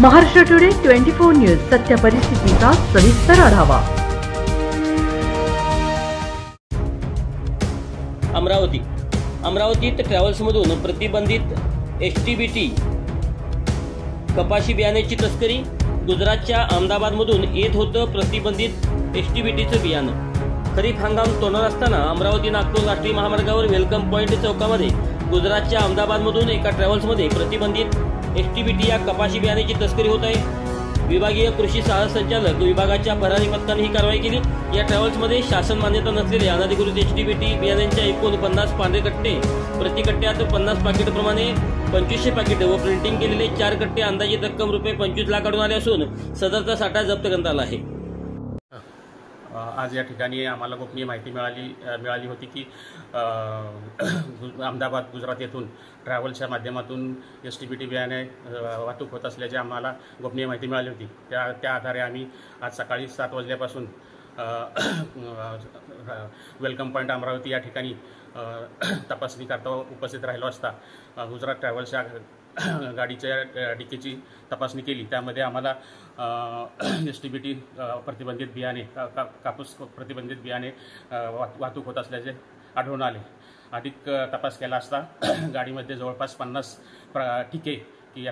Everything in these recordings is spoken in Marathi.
महाराष्ट्र टुडे 24 न्यूज सत्य परिस्थितीचा सविस्तर आढावा। अमरावतीत ट्रॅव्हल्समधून प्रतिबंधित एसटीबीटी कपाशी बियाण्याची तस्करी। गुजरातच्या अहमदाबादमधून येत होतं प्रतिबंधित एसटीबीटीचं बियाणं। खरीप हंगाम तोंडावर असताना अमरावती नागपूर राष्ट्रीय महामार्गावर वेलकम पॉइंट चौकामध्ये गुजरातच्या अहमदाबादमधून एका ट्रॅव्हल्समध्ये प्रतिबंधित एसटीबीटी या कपाशी बियाण्याची तस्करी होत आहे। विभागीय कृषी सहाय्यक संचालक विभागाच्या भरारी पथकाने ही कारवाई केली। या ट्रॅव्हल्समध्ये शासन मान्यता नसलेले अनधिकृत एसटीबीटी बियाण्यांच्या एकूण 50 पांढरे कट्टे, प्रति कट्ट्यात 50 पाकिट प्रमाणे 2500 पाकिट व प्रिंटिंग केलेले 4 कट्टे अंदाजित रक्कम रुपये 25 लाख आढळून आले असून सदरचा साठा जप्त करण्यात आला आहे। आज या ठिकाणी आम्हाला गोपनीय माहिती मिळाली होती की अहमदाबाद गुजरात येथून ट्रॅव्हल्सच्या माध्यमातून एसटीबीटी बियाणे वाहतूक होत असल्याची आम्हाला गोपनीय माहिती मिळाली होती। त्या आधारे आम्ही आज सकाळी 7 वाजल्यापासून वेलकम पॉइंट अमरावती या ठिकाणी तपासणी करता उपस्थित राहिलो असता गुजरात ट्रॅव्हल्सच्या गाडीच्या डिकीची तपासणी केली। त्यामध्ये आम्हाला एसटीबीटी प्रतिबंधित बियाणे कापूस प्रतिबंधित बियाणे वाहतूक होत असल्याचे आढळून आले। अधिक तपास केला असता गाडीमध्ये जवळपास 50 ठिके की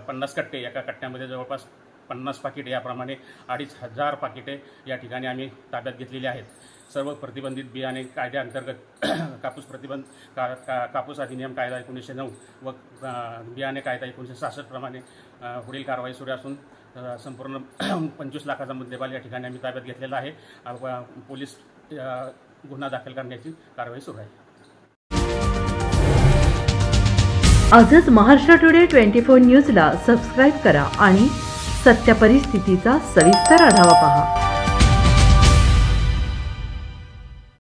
50 कट्टे, एका कट्ट्यामध्ये जवळपास 50 पाकिटे याप्रमाणे 2500 पाकिटे या ठिकाणी आम्ही ताब्यात घेतलेली आहेत। सर्व प्रतिबंधित बियाणे कायद्याअंतर्गत कापूस अधिनियम कायदा 1909 व बियाणे कायदा 1966 प्रमाणे पुढील कारवाई सुरू असून संपूर्ण 25 लाखाचा मुद्देमाल या ठिकाणी आम्ही ताब्यात घेतलेला आहे। पोलीस गुन्हा दाखल करण्याची कारवाई सुरू आहे। आजच महाराष्ट्र टुडे 24 न्यूजला सबस्क्राइब करा आणि सत्य परिस्थितीचा सविस्तर आढावा पहा।